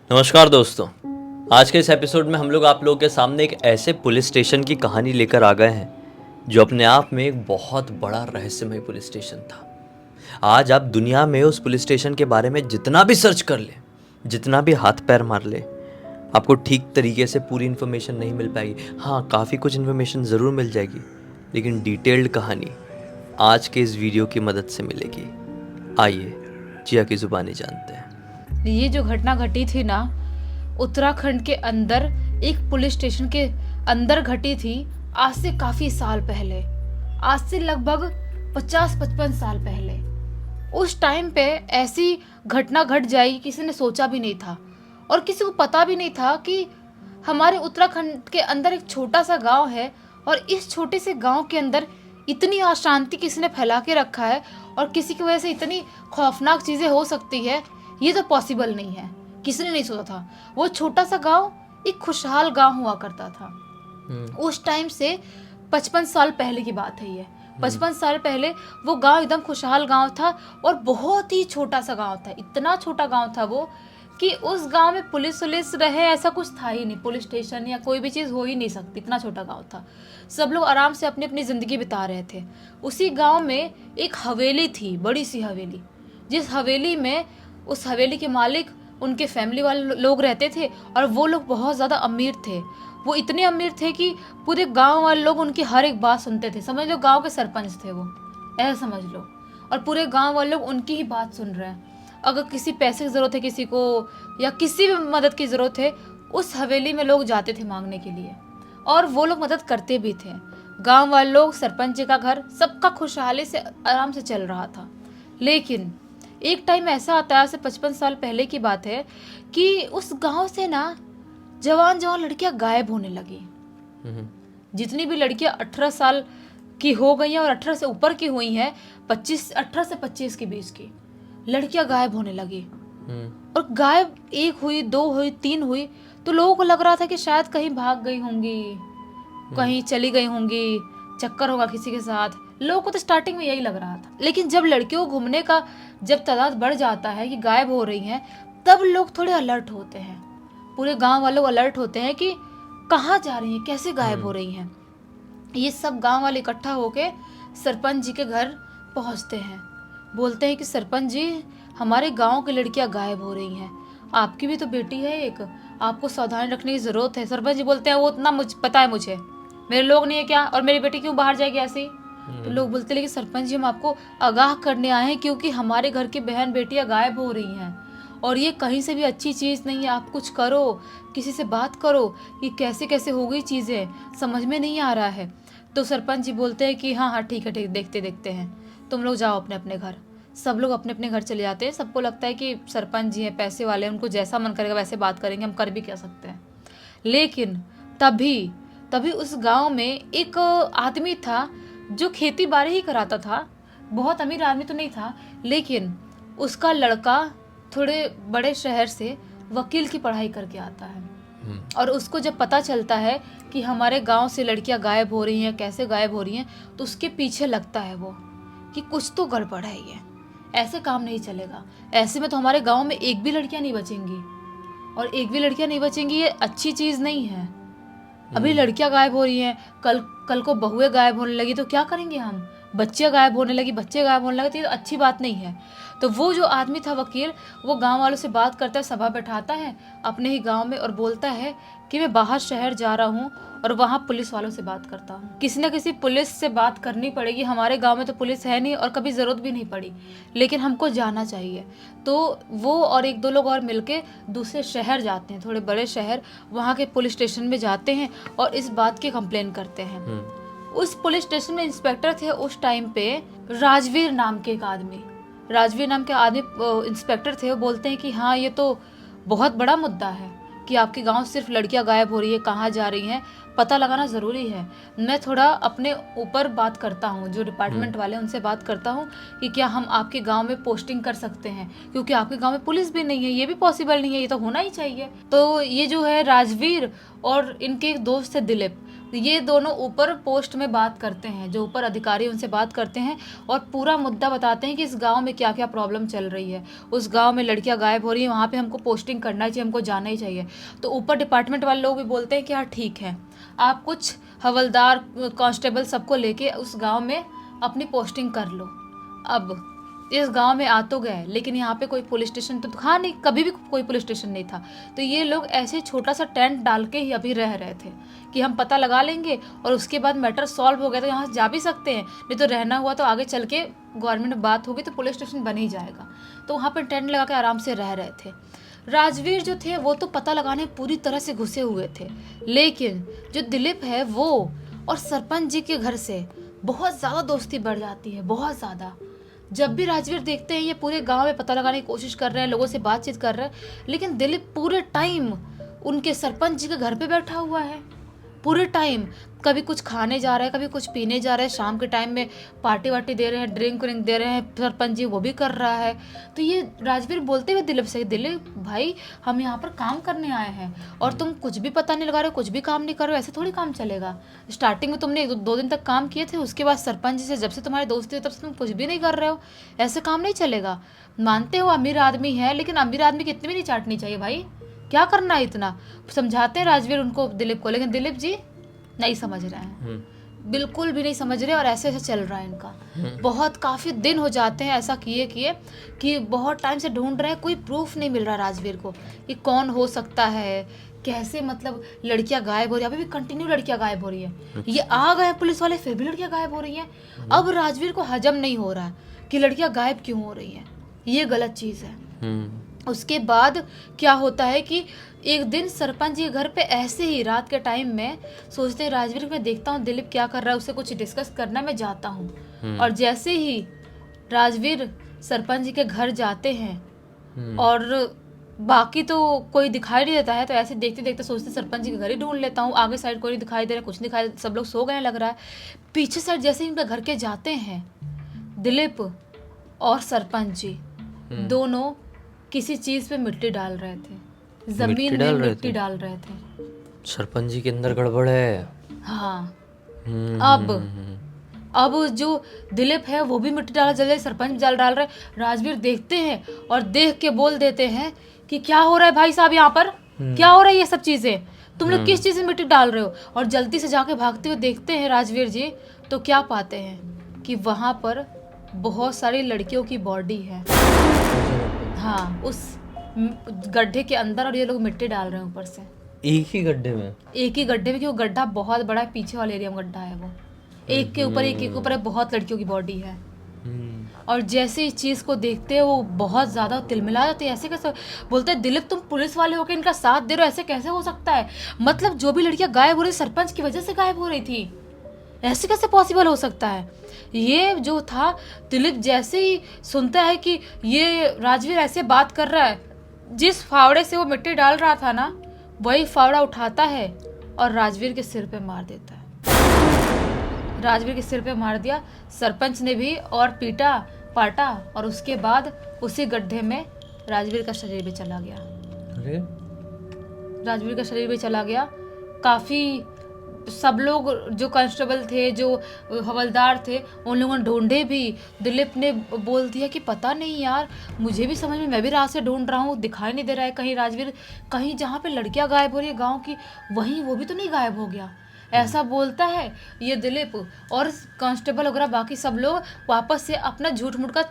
नमस्कार दोस्तों। आज के इस एपिसोड में हम लोग आप लोगों के सामने एक ऐसे पुलिस स्टेशन की कहानी लेकर आ गए हैं जो अपने आप में एक बहुत बड़ा रहस्यमय पुलिस स्टेशन था। आज आप दुनिया में उस पुलिस स्टेशन के बारे में जितना भी सर्च कर ले, जितना भी हाथ पैर मार ले, आपको ठीक तरीके से पूरी इन्फॉर्मेशन नहीं मिल पाएगी। हाँ, काफ़ी कुछ इन्फॉर्मेशन ज़रूर मिल जाएगी, लेकिन डिटेल्ड कहानी आज के इस वीडियो की मदद से मिलेगी। आइए जिया की ज़ुबानी जानते हैं। ये जो घटना घटी थी ना, उत्तराखंड के अंदर एक पुलिस स्टेशन के अंदर घटी थी। आज से काफी साल पहले, आज से लगभग 50-55 साल पहले। उस टाइम पे ऐसी घटना घट जाएगी किसी ने सोचा भी नहीं था, और किसी को पता भी नहीं था कि हमारे उत्तराखंड के अंदर एक छोटा सा गांव है, और इस छोटे से गांव के अंदर इतनी अशांति किसी ने फैला के रखा है, और किसी की वजह से इतनी खौफनाक चीजें हो सकती है, ये तो पॉसिबल नहीं है। किसी ने नहीं सोचा था। वो छोटा सा गांव एक खुशहाल गांव हुआ करता था। उस टाइम से 55 साल पहले की बात है ये। 55 साल पहले वो गांव एकदम खुशहाल गांव था, और बहुत ही छोटा सा गांव था। इतना छोटा गांव था वो कि उस गांव में पुलिस रहे ऐसा कुछ था ही नहीं। पुलिस स्टेशन या कोई भी चीज़ हो ही नहीं सकती, इतना छोटा गांव था। सब लोग आराम से अपनी अपनी ज़िंदगी बिता रहे थे। उसी गांव में एक हवेली थी, बड़ी सी हवेली, जिस हवेली में उस हवेली के मालिक उनके फैमिली वाले लोग रहते थे, और वो लोग बहुत ज़्यादा अमीर थे। वो इतने अमीर थे कि पूरे गांव वाले लोग उनकी हर एक बात सुनते थे। समझ लो गांव के सरपंच थे वो, ऐसा समझ लो। और पूरे गांव वाले लोग उनकी ही बात सुन रहे हैं। अगर किसी पैसे की ज़रूरत है किसी को, या किसी भी मदद की ज़रूरत है, उस हवेली में लोग जाते थे मांगने के लिए, और वो लोग मदद करते भी थे। गाँव वाले लोग, सरपंच जी का घर, सबका खुशहाली से आराम से चल रहा था। लेकिन एक टाइम ऐसा आता है, से 55 साल पहले की बात है, कि उस गांव से ना जवान जवान लड़कियां गायब होने लगी। जितनी भी लड़कियां 18 साल की हो गई हैं और 18 से ऊपर की हुई हैं, 18 से 25 के बीच की लड़कियां गायब होने लगी। और गायब एक हुई, दो हुई, तीन हुई, तो लोगों को लग रहा था कि शायद कहीं भाग गई होंगी, कहीं चली गई होंगी, चक्कर होगा किसी के साथ। लोगों को तो स्टार्टिंग में यही लग रहा था। लेकिन जब लड़कियों को घूमने का जब तादाद बढ़ जाता है कि गायब हो रही हैं, तब लोग थोड़े अलर्ट होते हैं। पूरे गांव वाले अलर्ट होते हैं कि कहाँ जा रही हैं, कैसे गायब हो रही हैं। ये सब गांव वाले इकट्ठा होके सरपंच जी के घर पहुंचते हैं। बोलते हैं कि सरपंच जी, हमारे गांव की लड़कियां गायब हो रही हैं, आपकी भी तो बेटी है एक, आपको सावधानी रखने की ज़रूरत है। सरपंच जी बोलते हैं वो इतना पता है मुझे, मेरे लोग नहीं है क्या, और मेरी बेटी क्यों बाहर जाएगी ऐसे ही। तो लोग बोलते लेकिन सरपंच जी, हम आपको आगाह करने आए हैं, क्योंकि हमारे घर की बहन बेटियां गायब हो रही हैं, और ये कहीं से भी अच्छी चीज़ नहीं है। आप कुछ करो, किसी से बात करो कि कैसे कैसे हो गई चीज़ें, समझ में नहीं आ रहा है। तो सरपंच जी बोलते हैं कि हाँ हाँ ठीक है, ठीक, देखते देखते हैं, तुम लोग जाओ अपने अपने घर। सब लोग अपने अपने घर चले जाते हैं। सबको लगता है कि सरपंच जी हैं, पैसे वाले हैं, उनको जैसा मन करेगा वैसे बात करेंगे, हम कर भी क्या सकते हैं। लेकिन तभी तभी उस गांव में एक आदमी था जो खेती बाड़ी ही कराता था। बहुत अमीर आदमी तो नहीं था, लेकिन उसका लड़का थोड़े बड़े शहर से वकील की पढ़ाई करके आता है। और उसको जब पता चलता है कि हमारे गांव से लड़कियां गायब हो रही हैं, कैसे गायब हो रही हैं, तो उसके पीछे लगता है वो कि कुछ तो गड़बड़ है, ये ऐसे काम नहीं चलेगा। ऐसे में तो हमारे गांव में एक भी लड़कियां नहीं बचेंगी, और एक भी लड़कियां नहीं बचेंगी ये अच्छी चीज़ नहीं है। अभी लड़कियां गायब हो रही हैं, कल को बहुएं गायब होने लगी तो क्या करेंगे हम, बच्चे गायब होने लगे तो ये अच्छी बात नहीं है। तो वो जो आदमी था वकील, वो गांव वालों से बात करता है, सभा बैठाता है अपने ही गांव में, और बोलता है कि मैं बाहर शहर जा रहा हूँ और वहाँ पुलिस वालों से बात करता हूँ। किसी न किसी पुलिस से बात करनी पड़ेगी। हमारे गांव में तो पुलिस है नहीं और कभी ज़रूरत भी नहीं पड़ी, लेकिन हमको जाना चाहिए। तो वो और एक दो लोग और मिलके दूसरे शहर जाते हैं, थोड़े बड़े शहर, वहाँ के पुलिस स्टेशन में जाते हैं और इस बात की कंप्लेन करते हैं। उस पुलिस स्टेशन में इंस्पेक्टर थे उस टाइम पे, राजवीर नाम के इंस्पेक्टर थे। वो बोलते हैं कि हाँ, ये तो बहुत बड़ा मुद्दा है कि आपके गांव सिर्फ लड़कियां गायब हो रही है, कहाँ जा रही हैं, पता लगाना ज़रूरी है। मैं थोड़ा अपने ऊपर बात करता हूँ, जो डिपार्टमेंट वाले हैं उनसे बात करता हूँ कि क्या हम आपके गांव में पोस्टिंग कर सकते हैं, क्योंकि आपके गांव में पुलिस भी नहीं है, ये भी पॉसिबल नहीं है, ये तो होना ही चाहिए। तो ये जो है राजवीर और इनके एक दोस्त है दिलीप, ये दोनों ऊपर पोस्ट में बात करते हैं, जो ऊपर अधिकारी उनसे बात करते हैं और पूरा मुद्दा बताते हैं कि इस गांव में क्या क्या प्रॉब्लम चल रही है, उस गांव में लड़कियां गायब हो रही हैं, वहाँ पे हमको पोस्टिंग करना ही चाहिए, हमको जाना ही चाहिए। तो ऊपर डिपार्टमेंट वाले लोग भी बोलते हैं कि हाँ ठीक है, आप कुछ हवलदार कांस्टेबल सबको लेके उस गाँव में अपनी पोस्टिंग कर लो। अब इस गांव में आ तो गए, लेकिन यहाँ पे कोई पुलिस स्टेशन तो था नहीं, कभी भी कोई पुलिस स्टेशन नहीं था। तो ये लोग ऐसे छोटा सा टेंट डाल के ही अभी रह रहे थे कि हम पता लगा लेंगे और उसके बाद मैटर सॉल्व हो गया तो यहाँ से जा भी सकते हैं, नहीं तो रहना हुआ तो आगे चल के गवर्नमेंट में बात होगी तो पुलिस स्टेशन बन ही जाएगा। तो वहाँ पर टेंट लगा के आराम से रह रहे थे। राजवीर जो थे वो तो पता लगाने पूरी तरह से घुसे हुए थे, लेकिन जो दिलीप है वो और सरपंच जी के घर से बहुत ज़्यादा दोस्ती बढ़ जाती है, बहुत ज़्यादा। जब भी राजवीर देखते हैं ये पूरे गांव में पता लगाने की कोशिश कर रहे हैं, लोगों से बातचीत कर रहे हैं, लेकिन दिलीप पूरे टाइम उनके सरपंच जी के घर पे बैठा हुआ है। पूरे टाइम कभी कुछ खाने जा रहा है, कभी कुछ पीने जा रहा है, शाम के टाइम में पार्टी वार्टी दे रहे हैं, ड्रिंक व्रिंक दे रहे हैं, सरपंच जी वो भी कर रहा है। तो ये राजवीर बोलते हुए दिलीप से, दिलीप भाई हम यहाँ पर काम करने आए हैं और तुम कुछ भी पता नहीं लगा रहे हो, कुछ भी काम नहीं कर रहे हो, ऐसे थोड़ी काम चलेगा। स्टार्टिंग में तुमने दो दिन तक काम किए थे, उसके बाद सरपंच जी से जब से तुम्हारी दोस्ती हुई तब से तुम कुछ भी नहीं कर रहे हो, ऐसे काम नहीं चलेगा। मानते हो अमीर आदमी है, लेकिन अमीर आदमी की इतनी भी नहीं चाटनी चाहिए भाई, क्या करना है इतना। समझाते हैं राजवीर उनको, दिलीप को, लेकिन दिलीप जी नहीं समझ रहे हैं, बिल्कुल भी नहीं समझ रहे और ऐसे ऐसे चल रहा है इनका। बहुत काफ़ी दिन हो जाते हैं ऐसा किए कि बहुत टाइम से ढूंढ रहे हैं, कोई प्रूफ नहीं मिल रहा राजवीर को कि कौन हो सकता है, कैसे मतलब लड़कियां गायब हो रही है। अभी भी कंटिन्यू लड़कियां गायब हो रही है, ये आ गए पुलिस वाले फिर भी लड़कियां गायब हो रही हैं। अब राजवीर को हजम नहीं हो रहा है कि लड़कियां गायब क्यों हो रही हैं, ये गलत चीज़ है। उसके बाद क्या होता है कि एक दिन सरपंच जी के घर पे ऐसे ही रात के टाइम में सोचते हैं राजवीर मैं देखता हूँ दिलीप क्या कर रहा है, उससे कुछ डिस्कस करना, मैं जाता हूँ। और जैसे ही राजवीर सरपंच जी के घर जाते हैं और बाकी तो कोई दिखाई नहीं देता है, तो ऐसे देखते देखते सोचते सरपंच जी के घर ही ढूंढ लेता हूँ। आगे साइड कोई नहीं दिखाई दे रहा, कुछ नहीं दिखाई, सब लोग सो गए लग रहा है। पीछे साइड जैसे ही इनके घर के जाते हैं, दिलीप और सरपंच जी दोनों किसी चीज पे मिट्टी डाल रहे थे, जमीन में मिट्टी डाल रहे थे। सरपंच जी के अंदर गड़बड़ है। हाँ। अब जो दिलीप है वो भी मिट्टी डाल रहे, सरपंच डाल रहे। राजवीर देखते हैं और देख के बोल देते हैं कि क्या हो रहा है भाई साहब, यहाँ पर क्या हो रहा है, ये सब चीजें तुम लोग किस चीज में मिट्टी डाल रहे हो। और जल्दी से जाके भागते हुए देखते हैं राजवीर जी, तो क्या पाते हैं कि वहां पर बहुत सारी लड़कियों की बॉडी है, हाँ, उस गड्ढे के अंदर, और ये लोग मिट्टी डाल रहे हैं ऊपर से। एक ही गड्ढे में? एक ही गड्ढे में, क्योंकि गड्ढा बहुत बड़ा है, पीछे वाले एरिया में गड्ढा है वो, एक के ऊपर एक ऊपर है, बहुत लड़कियों की बॉडी है। और जैसे इस चीज को देखते हैं वो बहुत ज्यादा तिलमिला जाते हैं। ऐसे कैसे बोलते हैं दिलीप तुम पुलिस वाले होकर इनका साथ दे रहे हो, ऐसे कैसे हो सकता है, मतलब जो भी लड़कियां गायब हो रही सरपंच की वजह से गायब हो रही थी, ऐसे कैसे पॉसिबल हो सकता है। ये जो था दिलीप जैसे ही सुनता है कि ये राजवीर ऐसे बात कर रहा है, जिस फावड़े से वो मिट्टी डाल रहा था ना, वही फावड़ा उठाता है और राजवीर के सिर पे मार देता है। राजवीर के सिर पे मार दिया, सरपंच ने भी, और पीटा पाटा, और उसके बाद उसी गड्ढे में राजवीर का शरीर भी चला गया। अरे राजवीर का शरीर भी चला गया। काफ़ी सब लोग जो कांस्टेबल थे, जो हवलदार थे, उन लोगों ने ढूंढे भी। दिलीप ने बोल दिया कि पता नहीं यार, मुझे भी समझ में, मैं भी रात से ढूंढ रहा हूँ, दिखाई नहीं दे रहा है कहीं राजवीर, कहीं जहाँ पे लड़कियाँ गायब हो रही है गाँव की, वहीं वो भी तो नहीं गायब हो गया, ऐसा बोलता है ये दिलीप। और कांस्टेबल वगैरह बाकी सब लोग वापस से अपना झूठ मूठ का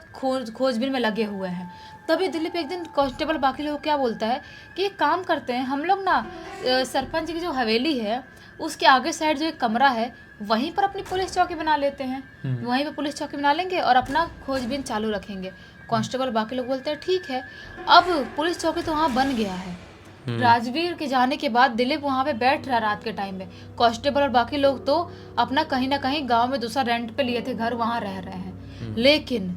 खोजबीन में लगे हुए हैं। तभी दिलीप एक दिन कांस्टेबल बाकी लोग क्या बोलता है कि एक काम करते हैं हम लोग ना, सरपंच की जो हवेली है उसके आगे साइड जो एक कमरा है वहीं पर अपनी पुलिस चौकी बना लेते हैं, वहीं पर पुलिस चौकी बना लेंगे और अपना खोजबीन चालू रखेंगे। कांस्टेबल बाकी लोग बोलते हैं ठीक है। अब पुलिस चौकी तो वहाँ बन गया है। राजवीर के जाने के बाद दिलीप वहाँ पे बैठ रहा रात के टाइम में, कांस्टेबल और बाकी लोग तो अपना कहीं ना कहीं गांव में दूसरा रेंट पे लिए थे घर, वहाँ रह रहे हैं। लेकिन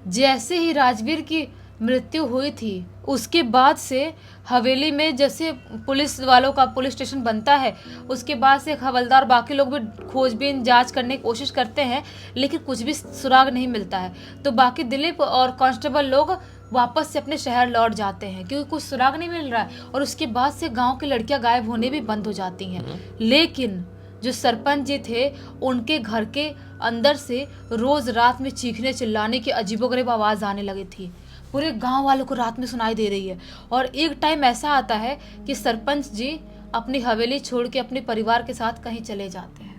जैसे ही राजवीर की मृत्यु हुई थी उसके बाद से हवेली में जैसे पुलिस वालों का पुलिस स्टेशन बनता है, उसके बाद से हवलदार बाकी लोग भी खोजबीन जांच करने की कोशिश करते हैं, लेकिन कुछ भी सुराग नहीं मिलता है। तो बाकी दिलीप और कांस्टेबल लोग वापस से अपने शहर लौट जाते हैं क्योंकि कुछ सुराग नहीं मिल रहा है। और उसके बाद से गांव की लड़कियां गायब होने भी बंद हो जाती हैं। लेकिन जो सरपंच जी थे उनके घर के अंदर से रोज रात में चीखने चिल्लाने की अजीबोगरीब आवाज आने लगी थी। पूरे गांव वालों को रात में सुनाई दे रही है। और एक टाइम ऐसा आता है कि सरपंच जी अपनी हवेली छोड़ के अपने परिवार के साथ कहीं चले जाते हैं।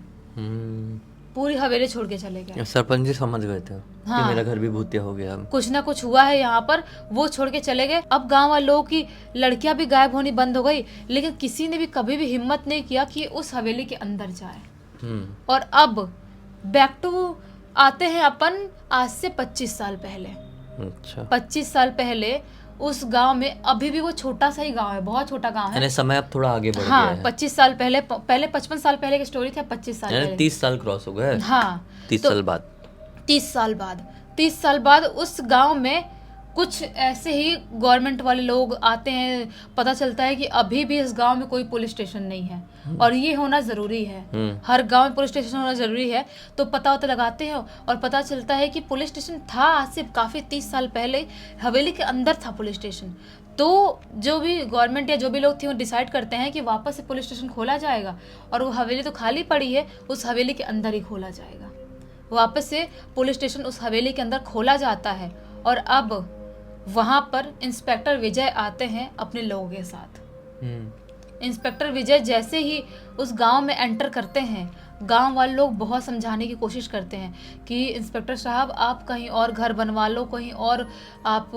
पूरी हवेली छोड़ के चले गए। सरपंच जी समझ गए थे हाँ। कि मेरा घर भी भूतिया हो गया, कुछ ना कुछ हुआ है यहाँ पर, वो छोड़ के चले गए। अब गांव वालों की लड़कियां भी गायब होनी बंद हो गई, लेकिन किसी ने भी कभी भी हिम्मत नहीं किया कि उस हवेली के अंदर जाए। और अब बैक टू आते हैं अपन आज से 25 साल पहले। अच्छा। 25 साल पहले उस गांव में, अभी भी वो छोटा सा ही गांव है, बहुत छोटा गांव है। यानी समय अब थोड़ा आगे बढ़ गया हाँ, है। 25 साल पहले 55 साल पहले की स्टोरी थी, 25 साल यानी पहले। 30 साल क्रॉस हो गए। हाँ, 30 तो साल बाद 30 साल बाद उस गांव में कुछ ऐसे ही गवर्नमेंट वाले लोग आते हैं। पता चलता है कि अभी भी इस गांव में कोई पुलिस स्टेशन नहीं है, और ये होना ज़रूरी है। हर गांव में पुलिस स्टेशन होना ज़रूरी है। तो पता लगाते हैं और पता चलता है कि पुलिस स्टेशन था आज से काफ़ी 30 साल पहले, हवेली के अंदर था पुलिस स्टेशन। तो जो भी गवर्नमेंट या जो भी लोग थे वो डिसाइड करते हैं कि वापस से पुलिस स्टेशन खोला जाएगा, और वो हवेली तो खाली पड़ी है, उस हवेली के अंदर ही खोला जाएगा। वापस से पुलिस स्टेशन उस हवेली के अंदर खोला जाता है। और अब वहाँ पर इंस्पेक्टर विजय आते हैं अपने लोगों के साथ। इंस्पेक्टर विजय जैसे ही उस गांव में एंटर करते हैं, गांव वाले लोग बहुत समझाने की कोशिश करते हैं कि इंस्पेक्टर साहब आप कहीं और घर बनवा लो, कहीं और आप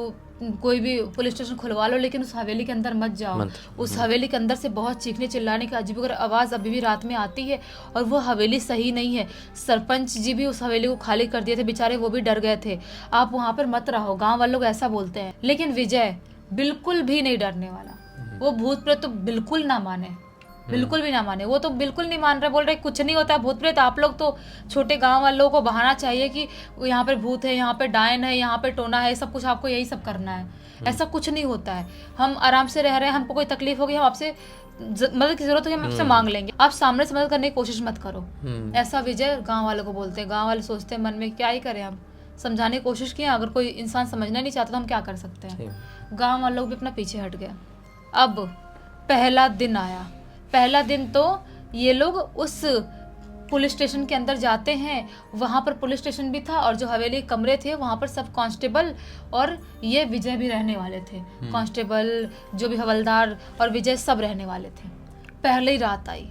कोई भी पुलिस स्टेशन खुलवा लो, लेकिन उस हवेली के अंदर मत जाओ। उस हवेली के अंदर से बहुत चीखने चिल्लाने की अजीबोगरीब आवाज़ अभी भी रात में आती है, और वो हवेली सही नहीं है। सरपंच जी भी उस हवेली को खाली कर दिए थे बेचारे, वो भी डर गए थे। आप वहाँ पर मत रहो, गाँव वाले लोग ऐसा बोलते हैं। लेकिन विजय बिल्कुल भी नहीं डरने वाला। वो भूत प्रेत तो बिल्कुल ना माने, बिल्कुल भी ना माने। वो तो बिल्कुल नहीं मान रहे, बोल रहे कुछ नहीं होता है भूत प्रेत। आप लोग तो छोटे गांव वाले लोगों को बहाना चाहिए कि यहाँ पे भूत है, यहाँ पे डायन है, यहाँ पे टोना है, सब कुछ आपको यही सब करना है। ऐसा कुछ नहीं होता है। हम आराम से रह रहे हैं, हमको कोई तकलीफ होगी हम आपसे मदद की जरूरत होगी हम आपसे मांग लेंगे, आप सामने से मदद करने की कोशिश मत करो। ऐसा विजय गाँव वालों को बोलते हैं। गाँव वाले सोचते हैं मन में क्या ही करें, हम समझाने की कोशिश किया, अगर कोई इंसान समझना नहीं चाहता तो हम क्या कर सकते हैं। गाँव वाले लोग भी अपना पीछे हट गया। अब पहला दिन आया। पहला दिन तो ये लोग उस पुलिस स्टेशन के अंदर जाते हैं। वहाँ पर पुलिस स्टेशन भी था, और जो हवेली कमरे थे वहाँ पर सब कांस्टेबल और ये विजय भी रहने वाले थे। कांस्टेबल, जो भी हवलदार और विजय सब रहने वाले थे। पहली रात आई।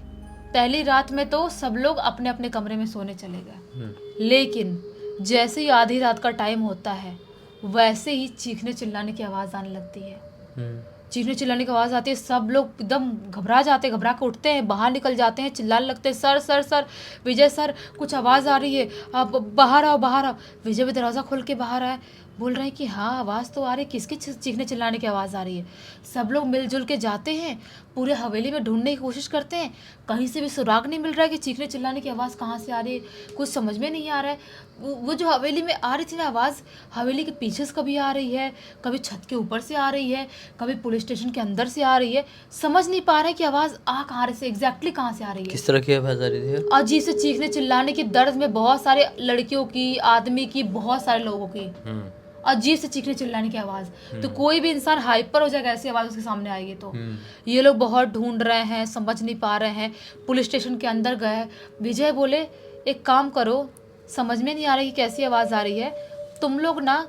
पहली रात में तो सब लोग अपने अपने कमरे में सोने चले गए। लेकिन जैसे ही आधी रात का टाइम होता है, वैसे ही चीखने चिल्लाने की आवाज़ आने लगती है। चीखने चिल्लाने की आवाज़ आती है, सब लोग एकदम घबरा जाते हैं, घबरा के उठते हैं, बाहर निकल जाते हैं, चिल्लाने लगते हैं, सर सर सर विजय सर कुछ आवाज़ आ रही है, आप बाहर आओ बाहर आओ। विजय भी दरवाज़ा खोल के बाहर आए, बोल रहे हैं कि हाँ आवाज़ तो आ रही है, किसकी चीखने चिल्लाने की आवाज़ आ रही है। सब लोग मिलजुल के जाते हैं, पूरे हवेली में ढूंढने की कोशिश करते हैं, कहीं से भी सुराग नहीं मिल रहा है कि चीखने चिल्लाने की आवाज़ कहाँ से आ रही है, कुछ समझ में नहीं आ रहा है। वो जो हवेली में आ रही थी ना आवाज़, हवेली के पीछे से कभी आ रही है, कभी छत के ऊपर से आ रही है, कभी पुलिस स्टेशन के अंदर से आ रही है। समझ नहीं पा रहे कि आवाज़ आ कहाँ रही से, एग्जैक्टली कहाँ से आ रही है। किस तरह की आवाज़ आ रही थी? अजीब से चीखने चिल्लाने की, दर्द में बहुत सारे लड़कियों की, आदमी की, बहुत सारे लोगों की अजीब से चीखने चिल्लाने की आवाज़। तो कोई भी इंसान हाइपर हो जाएगा ऐसी आवाज़ उसके सामने आएगी तो। ये लोग बहुत ढूंढ रहे हैं, समझ नहीं पा रहे हैं। पुलिस स्टेशन के अंदर गए। विजय बोले एक काम करो, समझ में नहीं आ रही कि कैसी आवाज़ आ रही है, तुम लोग ना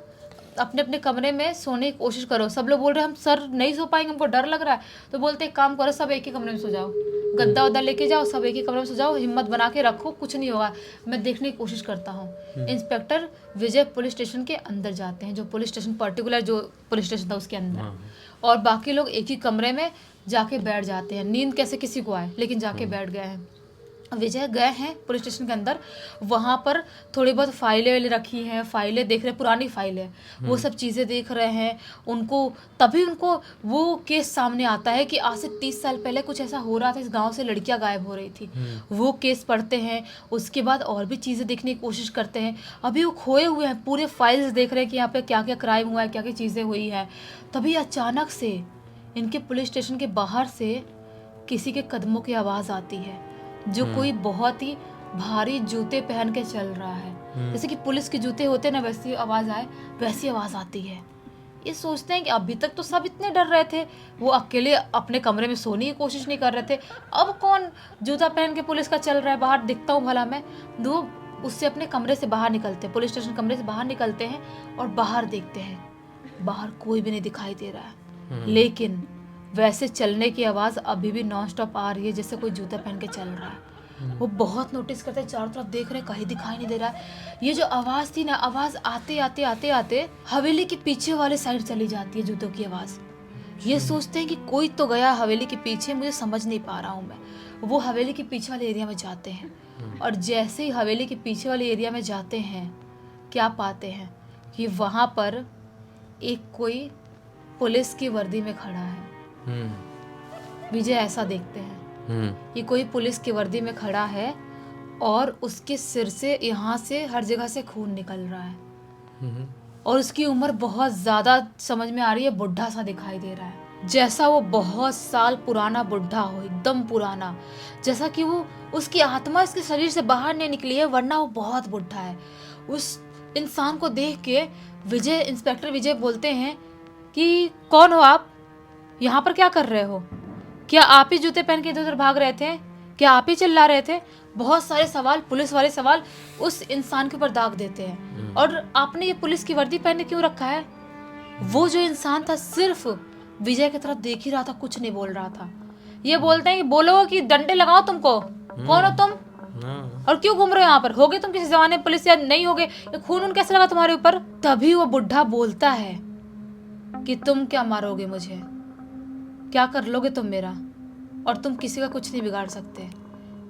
अपने अपने कमरे में सोने की कोशिश करो। सब लोग बोल रहे हैं हम सर नहीं सो पाएंगे, हमको डर लग रहा है। तो बोलते एक काम करो, सब एक ही कमरे में सो जाओ, गद्दा वद्दा लेके जाओ, सब एक ही कमरे में सो जाओ, हिम्मत बना के रखो, कुछ नहीं होगा, मैं देखने की कोशिश करता हूँ। इंस्पेक्टर विजय पुलिस स्टेशन के अंदर जाते हैं, जो पुलिस स्टेशन पर्टिकुलर जो पुलिस स्टेशन था उसके अंदर, और बाकी लोग एक ही कमरे में जाके बैठ जाते हैं। नींद कैसे किसी को आए, लेकिन जाके बैठ गए हैं। विजय गए हैं पुलिस स्टेशन के अंदर, वहाँ पर थोड़ी बहुत फाइलें रखी हैं, फाइलें देख रहे, पुरानी फाइलें, वो सब चीज़ें देख रहे हैं। तभी उनको वो केस सामने आता है कि आज से 30 साल पहले कुछ ऐसा हो रहा था, इस गांव से लड़कियां गायब हो रही थी। वो केस पढ़ते हैं, उसके बाद और भी चीज़ें देखने की कोशिश करते हैं। अभी वो खोए हुए हैं, पूरे फाइल्स देख रहे हैं कि यहाँ पे क्या क्या क्राइम हुआ है, क्या क्या चीज़ें हुई हैं। तभी अचानक से इनके पुलिस स्टेशन के बाहर से किसी के कदमों की आवाज़ आती है, जो कोई बहुत ही भारी जूते पहन के चल रहा है। जैसे कि पुलिस के जूते होते ना, वैसी आवाज़ आए, वैसी आवाज़ आती है। ये सोचते हैं कि अभी तक तो सब इतने डर रहे थे, वो अकेले अपने कमरे में सोने की कोशिश नहीं कर रहे थे, अब कौन जूता पहन के पुलिस का चल रहा है, बाहर दिखता हूँ भला मैं। वो उससे अपने कमरे से बाहर निकलते हैं, पुलिस स्टेशन कमरे से बाहर निकलते हैं और बाहर देखते हैं, बाहर कोई भी नहीं दिखाई दे रहा है, लेकिन वैसे चलने की आवाज़ अभी भी नॉन स्टॉप आ रही है जैसे कोई जूता पहन के चल रहा है। वो बहुत नोटिस करते हैं, चारों तरफ देख रहे हैं, कहीं दिखाई नहीं दे रहा है। ये जो आवाज़ थी ना, आवाज़ आते आते आते आते हवेली के पीछे वाले साइड चली जाती है जूतों की आवाज़। ये सोचते हैं कि कोई तो गया हवेली के पीछे, मुझे समझ नहीं पा रहा हूँ मैं। वो हवेली के पीछे वाले एरिया में जाते हैं और जैसे ही हवेली के पीछे वाले एरिया में जाते हैं, क्या पाते हैं कि वहाँ पर एक कोई पुलिस की वर्दी में खड़ा है। विजय ऐसा देखते हैं, ये कोई पुलिस की वर्दी में खड़ा है और उसके सिर से यहाँ से हर जगह से खून निकल रहा है और उसकी उम्र बहुत ज़्यादा समझ में आ रही है, बुढ़ा सा दिखाई दे रहा है, जैसा वो बहुत साल पुराना बुढ़ा हो, एकदम पुराना, जैसा कि वो उसकी आत्मा इसके शरीर से बाहर नहीं निकली है, वरना वो बहुत बुढ़ा है। उस इंसान को देख के विजय, इंस्पेक्टर विजय बोलते हैं कि कौन हो आप, यहाँ पर क्या कर रहे हो, क्या आप ही जूते पहन के इधर उधर भाग रहे थे, क्या आप ही चिल्ला रहे थे। बहुत सारे सवाल, पुलिस वाले सवाल उस इंसान के ऊपर दाग देते हैं। और आपने ये पुलिस की वर्दी पहन के क्यों रखा है। वो जो इंसान था सिर्फ विजय की तरफ देख ही रहा था, कुछ नहीं बोल रहा था। ये बोलते हैं कि बोलो कि डंडे लगाओ तुमको, कौन हो तुम और क्यों घूम रहे हो यहाँ पर, होगे तुम किसी जमाने में पुलिस या नहीं होगे, ये खून उन कैसे लगा तुम्हारे ऊपर। तभी वो बुढ़ा बोलता है कि तुम क्या मारोगे मुझे, क्या कर लोगे तुम मेरा, और तुम किसी का कुछ नहीं बिगाड़ सकते।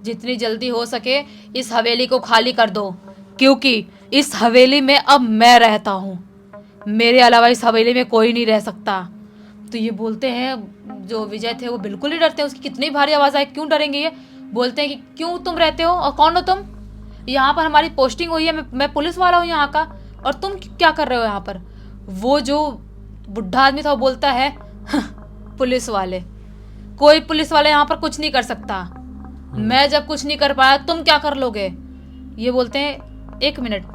जितनी जल्दी हो सके इस हवेली को खाली कर दो, क्योंकि इस हवेली में अब मैं रहता हूँ, मेरे अलावा इस हवेली में कोई नहीं रह सकता। तो ये बोलते हैं, जो विजय थे वो बिल्कुल नहीं डरते, उसकी कितनी भारी आवाज़ आए क्यों डरेंगे। ये बोलते हैं कि क्यों तुम रहते हो और कौन हो तुम, यहाँ पर हमारी पोस्टिंग हुई है, मैं पुलिस वाला हूँ यहाँ का, और तुम क्या कर रहे हो यहाँ पर। वो जो बुढ़ा आदमी था वो बोलता है, पुलिस वाले, कोई पुलिस वाले यहाँ पर कुछ नहीं कर सकता, मैं जब कुछ नहीं कर पाया तुम क्या कर लोगे। ये बोलते हैं, एक मिनट,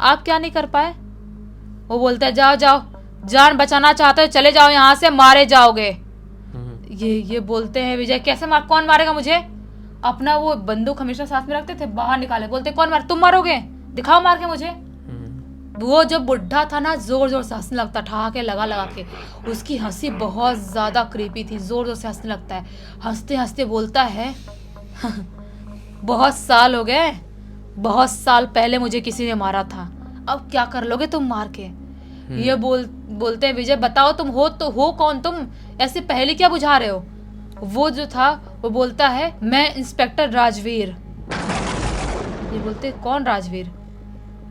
आप क्या नहीं कर पाए। वो बोलते हैं, जाओ जाओ, जान बचाना चाहते हो चले जाओ यहाँ से, मारे जाओगे। ये बोलते हैं, विजय कैसे कौन मारेगा मुझे। अपना वो बंदूक हमेशा साथ में रखते थे, बाहर निकाले, बोलते कौन मार, तुम मारोगे, दिखाओ मार के मुझे। वो जो बुढ़ा था ना, जोर जोर से हंसने लगता, ठहाके लगा लगा के। उसकी हंसी बहुत ज्यादा क्रीपी थी, जोर जोर से हंसने लगता है, हंसते हंसते बोलता है, बहुत साल हो गए, बहुत साल पहले मुझे किसी ने मारा था, अब क्या कर लोगे तुम मार के। ये बोलते हैं, विजय बताओ तुम हो कौन, तुम ऐसे पहले क्या बुझा रहे हो। वो जो था वो बोलता है, मैं इंस्पेक्टर राजवीर। ये बोलते कौन राजवीर।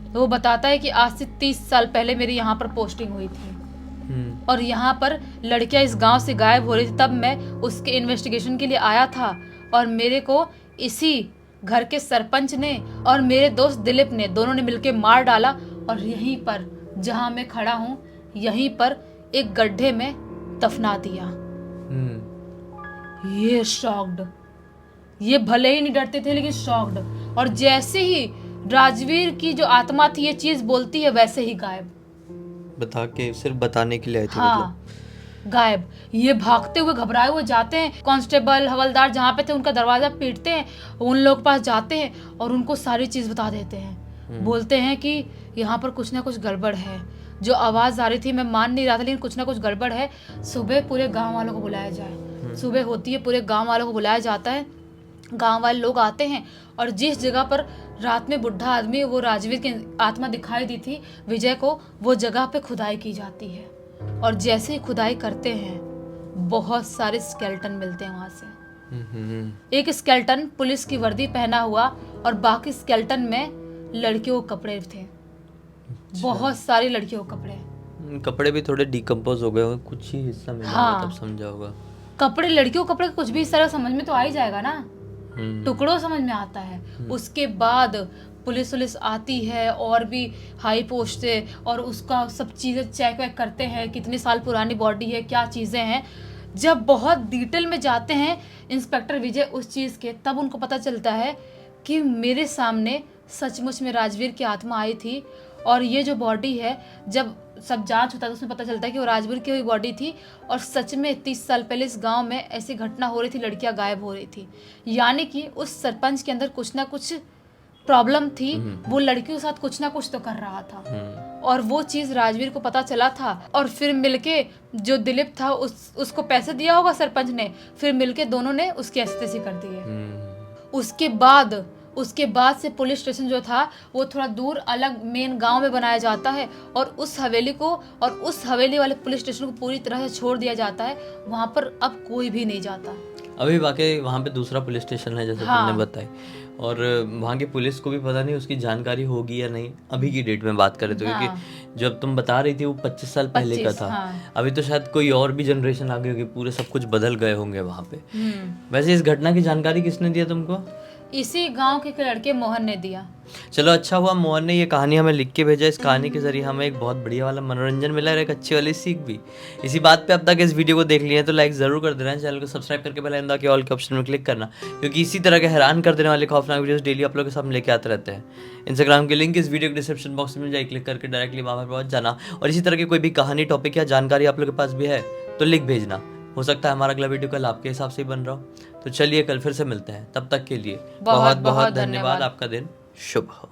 तो वो बताता है कि आज से 30 साल पहले मेरी यहाँ पर पोस्टिंग हुई थी और यहाँ पर लड़कियां इस गांव से गायब हो रही थी, तब मैं उसके इन्वेस्टिगेशन के लिए आया था और मेरे को इसी घर के सरपंच ने और मेरे दोस्त दिलीप ने, दोनों ने मिलकर मार डाला और यहीं पर जहाँ मैं खड़ा हूँ यहीं पर एक गड्ढे में दफना दिया। ये शॉक्ड, ये भले ही नहीं डरते थे लेकिन शॉक्ड, और जैसे ही राजवीर की जो आत्मा थी ये चीज बोलती है वैसे ही गायब, बता के सिर्फ बताने के लिए आए थे। हाँ, मतलब गायब। ये भागते हुए घबराए हुए जाते हैं, कांस्टेबल हवलदार जहाँ पे थे उनका दरवाजा पीटते हैं, उन लोग पास जाते हैं और उनको सारी चीज बता देते हैं। बोलते हैं कि यहाँ पर कुछ ना कुछ गड़बड़ है, जो आवाज आ रही थी मैं मान नहीं रहा था लेकिन कुछ ना कुछ गड़बड़ है। सुबह पूरे गाँव वालों को बुलाया जाए, सुबह होती है, पूरे गाँव वालों को बुलाया जाता है, गांव वाले लोग आते हैं और जिस जगह पर रात में बुढ़ा आदमी वो राजवीर की आत्मा दिखाई दी थी विजय को, वो जगह पे खुदाई की जाती है और जैसे ही खुदाई करते हैं बहुत सारे स्केलेटन मिलते हैं वहां से। एक स्केलेटन पुलिस की वर्दी पहना हुआ और बाकी स्केलेटन में लड़कियों के कपड़े थे। बहुत सारी लड़कियों के कपड़े, कपड़े भी थोड़े डिकम्पोज हो गए होंगे, कुछ ही हिस्सा मिला हाँ, तब समझा होगा। कपड़े, लड़कियों के कपड़े कुछ भी इस तरह समझ में तो आ ही जाएगा ना, टुकड़ों समझ में आता है। उसके बाद पुलिस आती है और भी हाई पोस्ट से और उसका सब चीज़ें चेक वेक करते हैं, कितने साल पुरानी बॉडी है, क्या चीज़ें हैं। जब बहुत डिटेल में जाते हैं इंस्पेक्टर विजय उस चीज़ के, तब उनको पता चलता है कि मेरे सामने सचमुच में राजवीर की आत्मा आई थी और ये जो बॉडी है, जब सब जांच होता है तो उसमें पता चलता है कि वो राजवीर की हुई बॉडी थी और सच में 30 साल पहले इस गांव में ऐसी घटना हो रही थी, लड़कियां गायब हो रही थी। यानी कि उस सरपंच के अंदर कुछ ना कुछ प्रॉब्लम थी, वो लड़कियों के साथ कुछ ना कुछ तो कर रहा था और वो चीज़ राजवीर को पता चला था और फिर मिलके जो दिलीप था उसको पैसे दिया होगा सरपंच ने, फिर मिलके दोनों ने उसकी ऐसे कर दी है। उसके बाद से पुलिस स्टेशन जो था वो थोड़ा दूर अलग मेन गांव में बनाया जाता है और उस हवेली वाले पुलिस स्टेशन को पूरी तरह से छोड़ दिया जाता है। वहां पर अब कोई भी नहीं जाता। अभी वाकई वहाँ पे दूसरा पुलिस स्टेशन है जैसे तुमने बताई, और वहाँ की पुलिस को भी पता नहीं उसकी जानकारी होगी या नहीं अभी की डेट में बात करें तो, क्योंकि जब तुम बता रही थी वो 25 साल पहले का था। अभी तो शायद कोई और भी जनरेशन आ गई होगी, पूरे सब कुछ बदल गए होंगे वहाँ पे। वैसे इस घटना की जानकारी किसने दिया तुमको? इसी गांव के लड़के मोहन ने दिया। चलो अच्छा हुआ मोहन ने ये कहानी हमें लिख के भेजा। इस कहानी के जरिए हमें एक बहुत बढ़िया वाला मनोरंजन मिला और एक अच्छी वाली सीख भी। इसी बात पे अब तक इस वीडियो को देख लिया है तो लाइक जरूर कर देना, चैनल को सब्सक्राइब करके बेल आइकन के ऑल के ऑप्शन में क्लिक करना, क्योंकि इसी तरह के हैरान कर देने वाले खौफनाक वीडियोस डेली आप लोगों के सामने लेके आते रहते हैं। इंस्टाग्राम के लिंक इस वीडियो के डिस्क्रिप्शन बॉक्स में जाए, क्लिक करके डायरेक्टली वहाँ पर पहुँच जाना। और इसी तरह की कोई भी कहानी, टॉपिक या जानकारी आप लोग के पास भी है तो लिख भेजना। हो सकता है हमारा अगला वीडियो कल आपके हिसाब से ही बन रहा हो। तो चलिए कल फिर से मिलते हैं, तब तक के लिए बहुत बहुत धन्यवाद। आपका दिन शुभ हो।